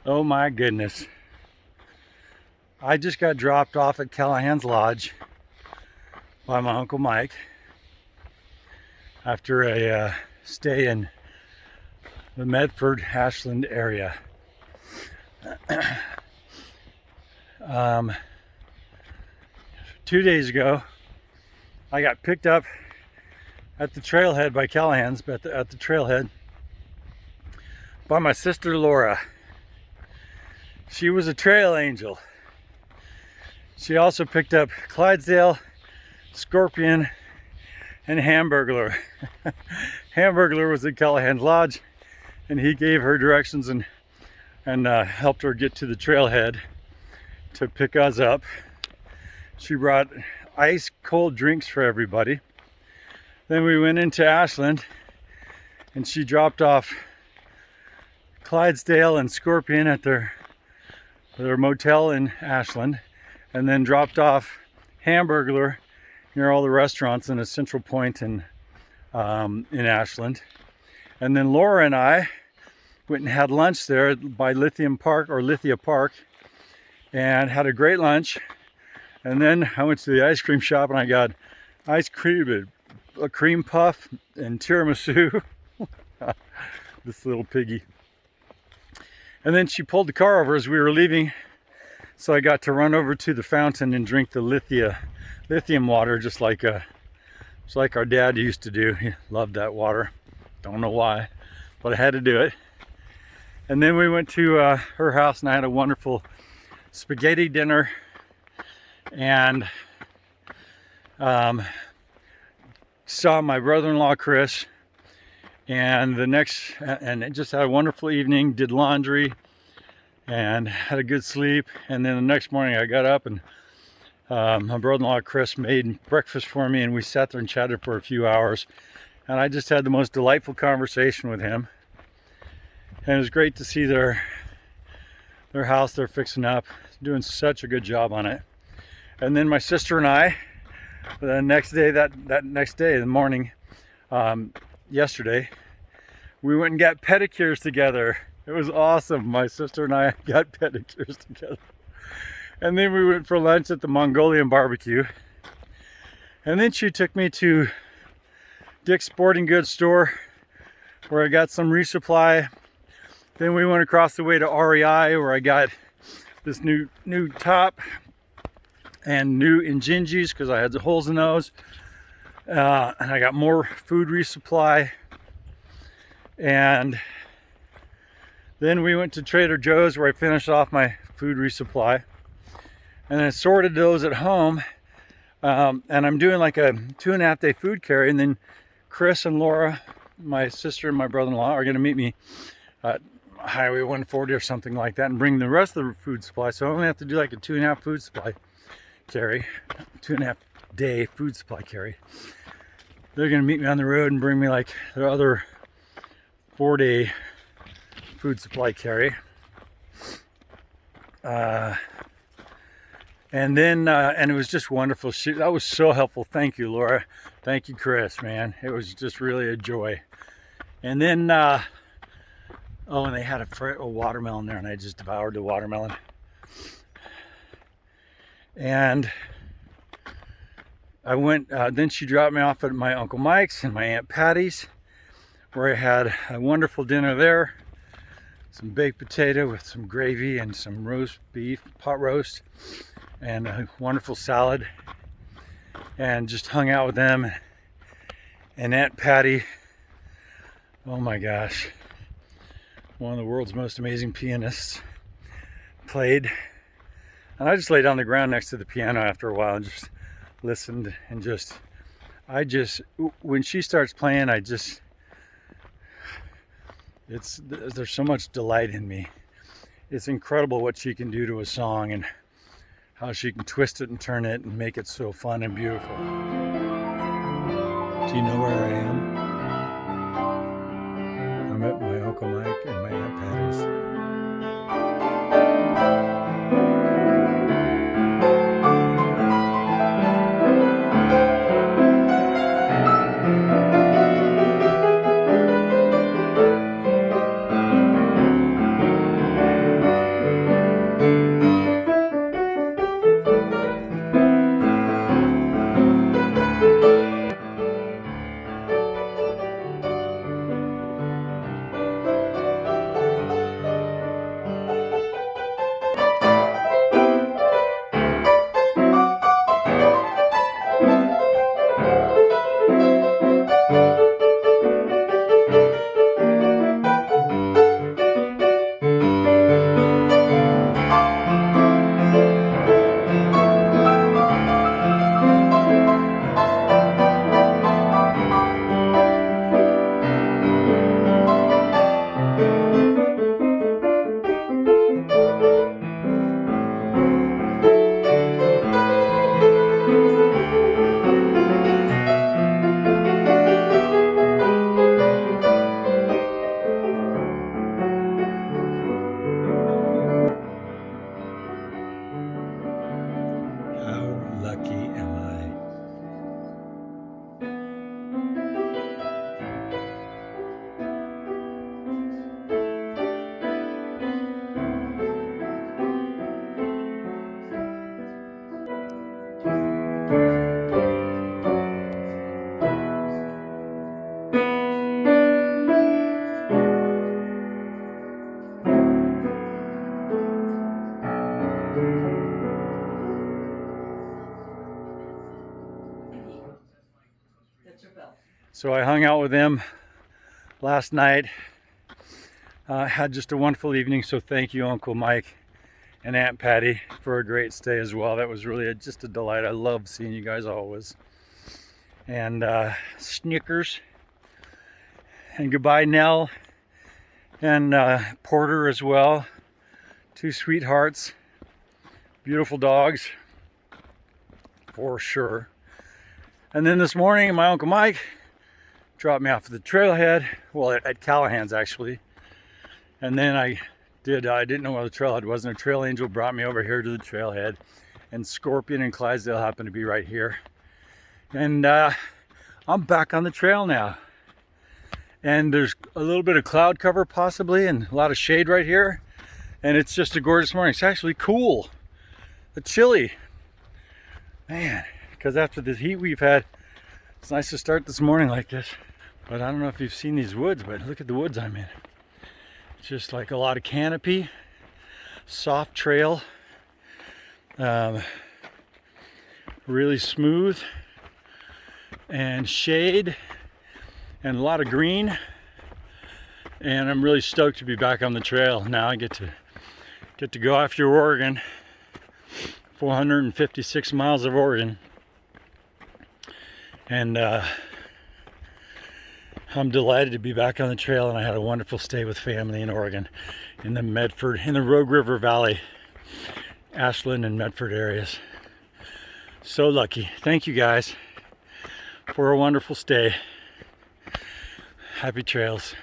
Oh my goodness. I just got dropped off at Callahan's Lodge by my Uncle Mike after a stay in the Medford, Ashland area. 2 days ago, I got picked up at the trailhead by Callahan's, but at the trailhead by my sister Laura. She was a trail angel. She also picked up Clydesdale, Scorpion, and Hamburglar. Hamburglar was at Callahan's Lodge, and he gave her directions and helped her get to the trailhead to pick us up. She brought ice cold drinks for everybody. Then we went into Ashland, and she dropped off Clydesdale and Scorpion at their motel in Ashland, and then dropped off Hamburglar near all the restaurants in a central point in Ashland. And then Laura and I went and had lunch there by Lithia Park, and had a great lunch. And then I went to the ice cream shop and I got ice cream, a cream puff, and tiramisu. This little piggy. And then she pulled the car over as we were leaving, so I got to run over to the fountain and drink the lithium water, just like our dad used to do. He loved that water. Don't know why, but I had to do it. And then we went to her house, and I had a wonderful spaghetti dinner, and saw my brother-in-law Chris. And just had a wonderful evening, did laundry, and had a good sleep. And then the next morning I got up, and my brother-in-law Chris made breakfast for me, and we sat there and chatted for a few hours. And I just had the most delightful conversation with him. And it was great to see their house they're fixing up, doing such a good job on it. And then my sister and I, the next day, the morning, yesterday, we went and got pedicures together. It was awesome. My sister and I got pedicures together. And then we went for lunch at the Mongolian barbecue. And then she took me to Dick's Sporting Goods store, where I got some resupply. Then we went across the way to REI, where I got this new top and new Injinjis, because I had the holes in those. And I got more food resupply. And then we went to Trader Joe's, where I finished off my food resupply. And I sorted those at home. And I'm doing like a 2.5 day food carry. And then Chris and Laura, my sister and my brother-in-law, are going to meet me at Highway 140 or something like that, and bring the rest of the food supply. So I only have to do like a 2.5 food supply carry, 2.5 day food supply carry. They're going to meet me on the road and bring me like their other 4 day food supply carry. And then and it was just wonderful. That was so helpful. Thank you, Laura. Thank you, Chris, man. It was just really a joy. And then and they had a watermelon there, and I just devoured the watermelon. And I went, then she dropped me off at my Uncle Mike's and my Aunt Patty's, where I had a wonderful dinner there. Some baked potato with some gravy and some roast beef, pot roast, and a wonderful salad. And just hung out with them. And Aunt Patty, oh my gosh, one of the world's most amazing pianists, played. And I just laid on the ground next to the piano after a while and just listened, and when she starts playing, there's so much delight in me. It's incredible what she can do to a song, and how she can twist it and turn it and make it so fun and beautiful. Do you know where I am? I'm at my Uncle Mike and my Aunt Patty's. So I hung out with them last night. Had just a wonderful evening, so thank you, Uncle Mike and Aunt Patty, for a great stay as well. That was really just a delight. I love seeing you guys always. And Snickers. And goodbye, Nell and Porter as well. Two sweethearts. Beautiful dogs, for sure. And then this morning, my Uncle Mike dropped me off at the trailhead. Well, at Callahan's, actually. And then I didn't know where the trailhead was, and a trail angel brought me over here to the trailhead. And Scorpion and Clydesdale happen to be right here. And I'm back on the trail now. And there's a little bit of cloud cover possibly, and a lot of shade right here. And it's just a gorgeous morning. It's actually cool. It's chilly. Man, because after this heat we've had, it's nice to start this morning like this. But I don't know if you've seen these woods, but look at the woods I'm in. It's just like a lot of canopy, soft trail, really smooth, and shade, and a lot of green. And I'm really stoked to be back on the trail. Now I get to go after Oregon, 456 miles of Oregon. And I'm delighted to be back on the trail, and I had a wonderful stay with family in Oregon, in the Rogue River Valley, Ashland and Medford areas. So lucky. Thank you guys for a wonderful stay. Happy trails.